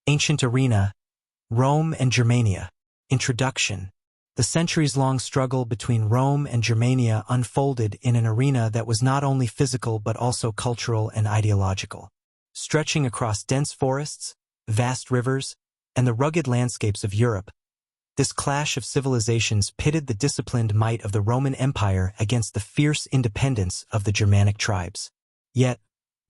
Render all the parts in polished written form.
Ancient Arena, Rome and Germania. Introduction. The centuries-long struggle between Rome and Germania unfolded in an arena that was not only physical but also cultural and ideological. Stretching across dense forests, vast rivers, and the rugged landscapes of Europe, this clash of civilizations pitted the disciplined might of the Roman Empire against the fierce independence of the Germanic tribes. Yet,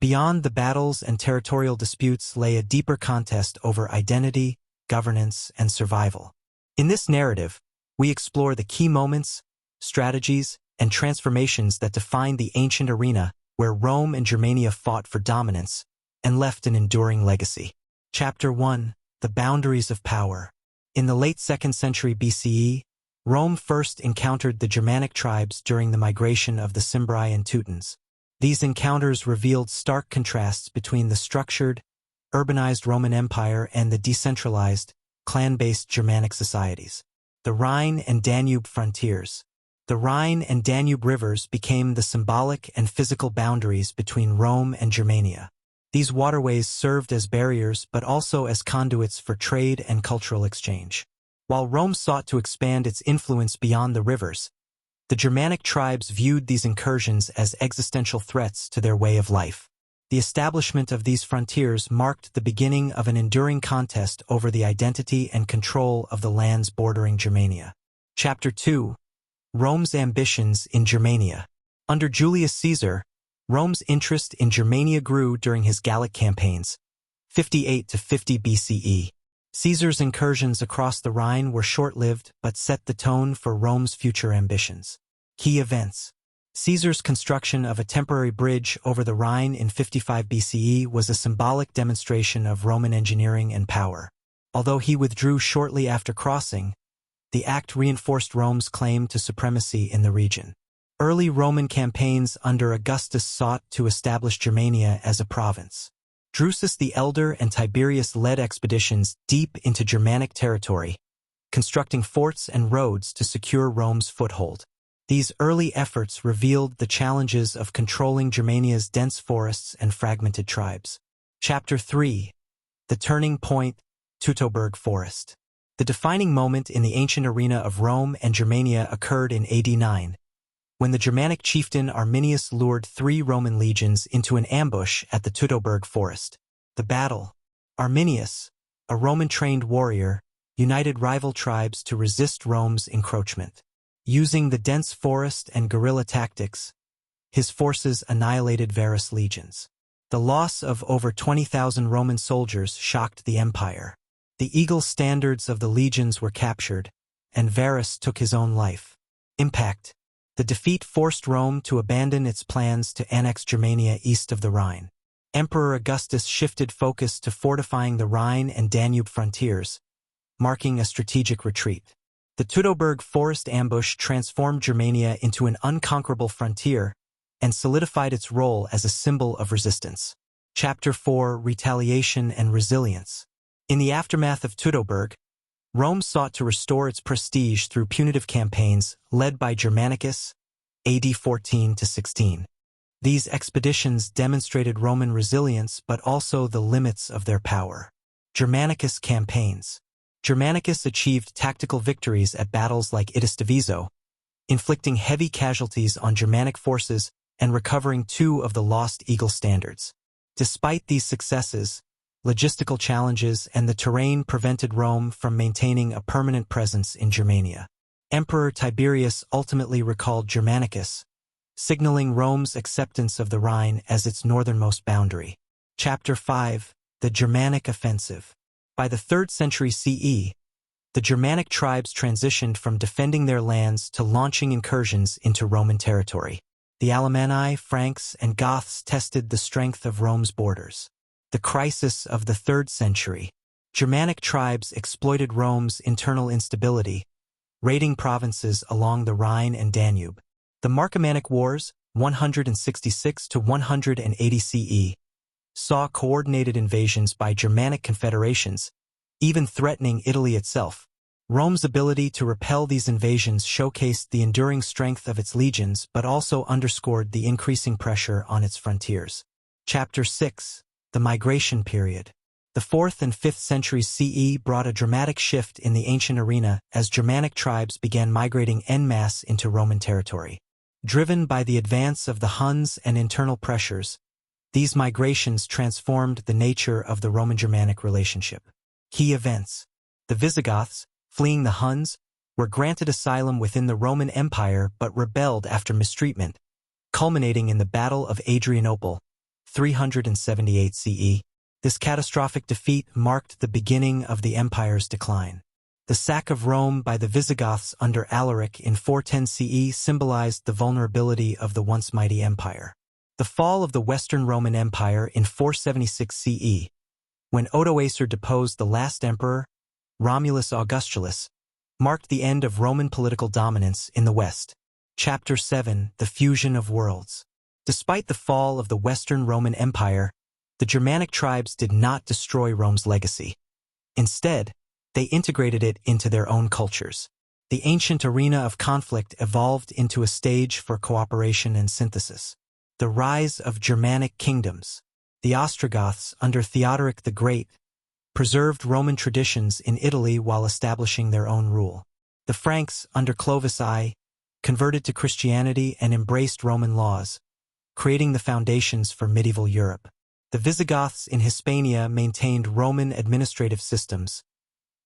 beyond the battles and territorial disputes lay a deeper contest over identity, governance, and survival. In this narrative, we explore the key moments, strategies, and transformations that defined the ancient arena where Rome and Germania fought for dominance and left an enduring legacy. Chapter 1. The Boundaries of Power. In the late 2nd century BCE, Rome first encountered the Germanic tribes during the migration of the Cimbri and Teutons. These encounters revealed stark contrasts between the structured, urbanized Roman Empire and the decentralized, clan-based Germanic societies. The Rhine and Danube frontiers. The Rhine and Danube rivers became the symbolic and physical boundaries between Rome and Germania. These waterways served as barriers but also as conduits for trade and cultural exchange. While Rome sought to expand its influence beyond the rivers, the Germanic tribes viewed these incursions as existential threats to their way of life. The establishment of these frontiers marked the beginning of an enduring contest over the identity and control of the lands bordering Germania. Chapter 2. Rome's Ambitions in Germania. Under Julius Caesar, Rome's interest in Germania grew during his Gallic campaigns, 58 to 50 BCE. Caesar's incursions across the Rhine were short-lived but set the tone for Rome's future ambitions. Key events. Caesar's construction of a temporary bridge over the Rhine in 55 BCE was a symbolic demonstration of Roman engineering and power. Although he withdrew shortly after crossing, the act reinforced Rome's claim to supremacy in the region. Early Roman campaigns under Augustus sought to establish Germania as a province. Drusus the Elder and Tiberius led expeditions deep into Germanic territory, constructing forts and roads to secure Rome's foothold. These early efforts revealed the challenges of controlling Germania's dense forests and fragmented tribes. Chapter 3. The Turning Point, Teutoburg Forest. The defining moment in the ancient arena of Rome and Germania occurred in AD 9, when the Germanic chieftain Arminius lured 3 Roman legions into an ambush at the Teutoburg Forest. The battle. Arminius, a Roman-trained warrior, united rival tribes to resist Rome's encroachment. Using the dense forest and guerrilla tactics, his forces annihilated Varus' legions. The loss of over 20,000 Roman soldiers shocked the empire. The eagle standards of the legions were captured, and Varus took his own life. Impact. The defeat forced Rome to abandon its plans to annex Germania east of the Rhine. Emperor Augustus shifted focus to fortifying the Rhine and Danube frontiers, marking a strategic retreat. The Teutoburg forest ambush transformed Germania into an unconquerable frontier and solidified its role as a symbol of resistance. Chapter 4. Retaliation and Resilience. In the aftermath of Teutoburg, Rome sought to restore its prestige through punitive campaigns led by Germanicus, AD 14 to 16. These expeditions demonstrated Roman resilience but also the limits of their power. Germanicus campaigns. Germanicus achieved tactical victories at battles like Itastavizo, inflicting heavy casualties on Germanic forces and recovering 2 of the lost eagle standards. Despite these successes, logistical challenges and the terrain prevented Rome from maintaining a permanent presence in Germania. Emperor Tiberius ultimately recalled Germanicus, signaling Rome's acceptance of the Rhine as its northernmost boundary. Chapter 5. The Germanic Offensive. By the 3rd century CE, the Germanic tribes transitioned from defending their lands to launching incursions into Roman territory. The Alemanni, Franks, and Goths tested the strength of Rome's borders. The crisis of the 3rd century. Germanic tribes exploited Rome's internal instability, raiding provinces along the Rhine and Danube. The Marcomannic Wars, 166 to 180 CE, saw coordinated invasions by Germanic confederations, even threatening Italy itself. Rome's ability to repel these invasions showcased the enduring strength of its legions but also underscored the increasing pressure on its frontiers. Chapter 6. The Migration Period. The 4th and 5th centuries CE brought a dramatic shift in the ancient arena as Germanic tribes began migrating en masse into Roman territory. Driven by the advance of the Huns and internal pressures, these migrations transformed the nature of the Roman-Germanic relationship. Key events. The Visigoths, fleeing the Huns, were granted asylum within the Roman Empire but rebelled after mistreatment, culminating in the Battle of Adrianople, 378 CE. This catastrophic defeat marked the beginning of the empire's decline. The sack of Rome by the Visigoths under Alaric in 410 CE symbolized the vulnerability of the once mighty empire. The fall of the Western Roman Empire in 476 CE, when Odoacer deposed the last emperor, Romulus Augustulus, marked the end of Roman political dominance in the West. Chapter 7: The Fusion of Worlds. Despite the fall of the Western Roman Empire, the Germanic tribes did not destroy Rome's legacy. Instead, they integrated it into their own cultures. The ancient arena of conflict evolved into a stage for cooperation and synthesis. The rise of Germanic kingdoms. The Ostrogoths, under Theodoric the Great, preserved Roman traditions in Italy while establishing their own rule. The Franks, under Clovis I, converted to Christianity and embraced Roman laws, creating the foundations for medieval Europe. The Visigoths in Hispania maintained Roman administrative systems,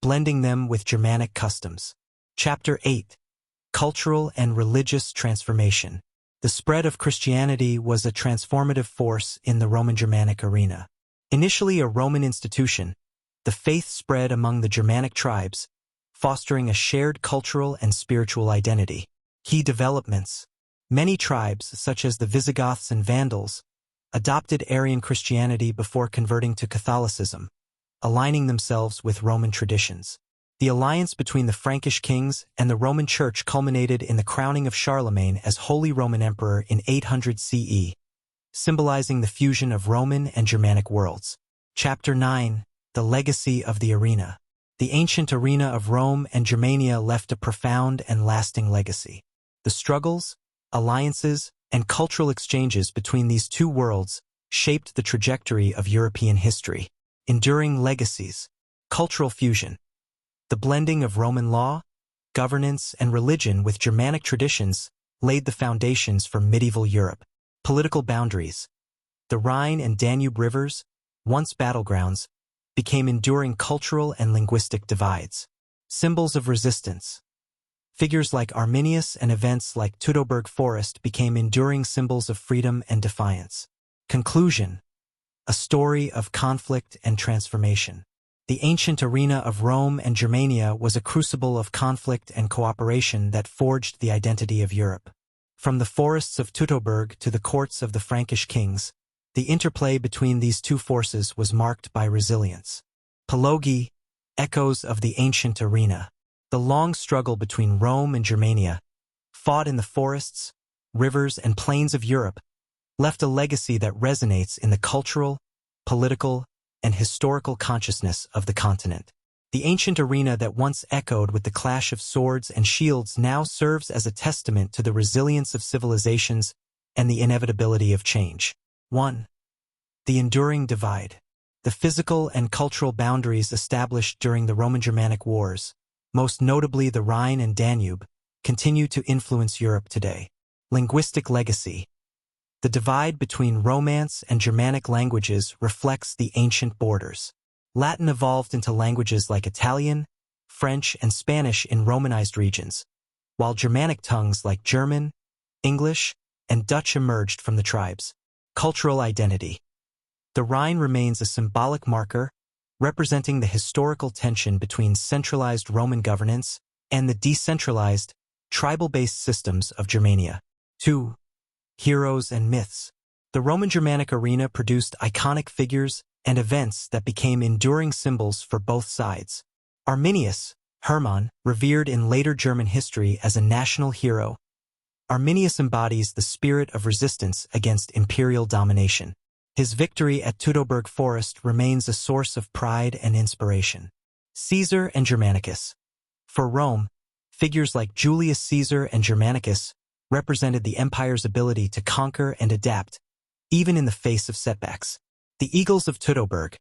blending them with Germanic customs. Chapter 8: Cultural and Religious Transformation. The spread of Christianity was a transformative force in the Roman-Germanic arena. Initially a Roman institution, the faith spread among the Germanic tribes, fostering a shared cultural and spiritual identity. Key developments. Many tribes, such as the Visigoths and Vandals, adopted Arian Christianity before converting to Catholicism, aligning themselves with Roman traditions. The alliance between the Frankish kings and the Roman Church culminated in the crowning of Charlemagne as Holy Roman Emperor in 800 CE, symbolizing the fusion of Roman and Germanic worlds. Chapter 9: The Legacy of the Arena. The ancient arena of Rome and Germania left a profound and lasting legacy. The struggles, alliances, and cultural exchanges between these two worlds shaped the trajectory of European history. Enduring legacies. Cultural fusion. The blending of Roman law, governance, and religion with Germanic traditions laid the foundations for medieval Europe. Political boundaries. The Rhine and Danube rivers, once battlegrounds, became enduring cultural and linguistic divides. Symbols of resistance. Figures like Arminius and events like Teutoburg Forest became enduring symbols of freedom and defiance. Conclusion. A story of conflict and transformation. The ancient arena of Rome and Germania was a crucible of conflict and cooperation that forged the identity of Europe. From the forests of Teutoburg to the courts of the Frankish kings, the interplay between these two forces was marked by resilience. Apology, echoes of the ancient arena. The long struggle between Rome and Germania, fought in the forests, rivers, and plains of Europe, left a legacy that resonates in the cultural, political, and historical consciousness of the continent. The ancient arena that once echoed with the clash of swords and shields now serves as a testament to the resilience of civilizations and the inevitability of change. 1. The enduring divide. The physical and cultural boundaries established during the Roman-Germanic Wars, most notably the Rhine and Danube, continue to influence Europe today. Linguistic legacy. The divide between Romance and Germanic languages reflects the ancient borders. Latin evolved into languages like Italian, French, and Spanish in Romanized regions, while Germanic tongues like German, English, and Dutch emerged from the tribes. Cultural identity. The Rhine remains a symbolic marker, representing the historical tension between centralized Roman governance and the decentralized, tribal-based systems of Germania. 2. Heroes and myths. The Roman-Germanic arena produced iconic figures and events that became enduring symbols for both sides. Arminius, Hermann, revered in later German history as a national hero, Arminius embodies the spirit of resistance against imperial domination. His victory at Teutoburg Forest remains a source of pride and inspiration. Caesar and Germanicus. For Rome, figures like Julius Caesar and Germanicus represented the empire's ability to conquer and adapt, even in the face of setbacks. The Eagles of Teutoburg.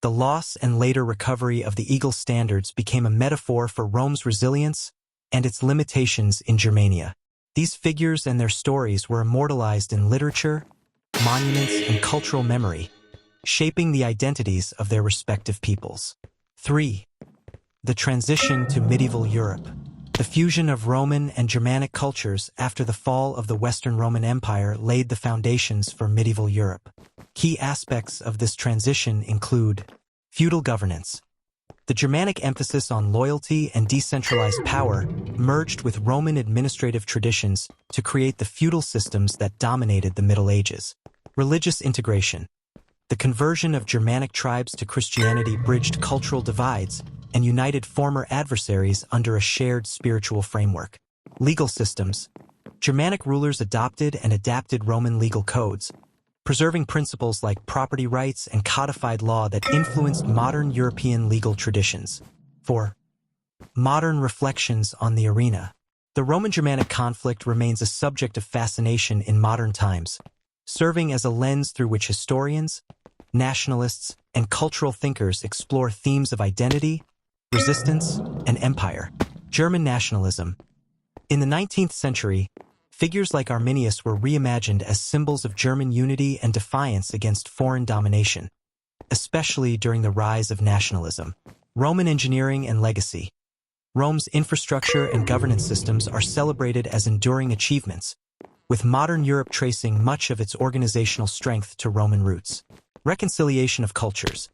The loss and later recovery of the eagle standards became a metaphor for Rome's resilience and its limitations in Germania. These figures and their stories were immortalized in literature, monuments, and cultural memory, shaping the identities of their respective peoples. 3. The transition to medieval Europe. The fusion of Roman and Germanic cultures after the fall of the Western Roman Empire laid the foundations for medieval Europe. Key aspects of this transition include feudal governance. The Germanic emphasis on loyalty and decentralized power merged with Roman administrative traditions to create the feudal systems that dominated the Middle Ages. Religious integration. The conversion of Germanic tribes to Christianity bridged cultural divides and united former adversaries under a shared spiritual framework. Legal systems. Germanic rulers adopted and adapted Roman legal codes, preserving principles like property rights and codified law that influenced modern European legal traditions. 4. Modern reflections on the arena. The Roman-Germanic conflict remains a subject of fascination in modern times, serving as a lens through which historians, nationalists, and cultural thinkers explore themes of identity, resistance, and empire. German nationalism. In the 19th century, figures like Arminius were reimagined as symbols of German unity and defiance against foreign domination, especially during the rise of nationalism. Roman engineering and legacy. Rome's infrastructure and governance systems are celebrated as enduring achievements, with modern Europe tracing much of its organizational strength to Roman roots. Reconciliation of cultures.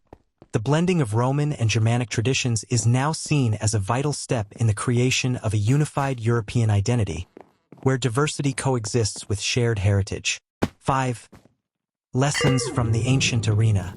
The blending of Roman and Germanic traditions is now seen as a vital step in the creation of a unified European identity, where diversity coexists with shared heritage. 5. Lessons from the ancient arena.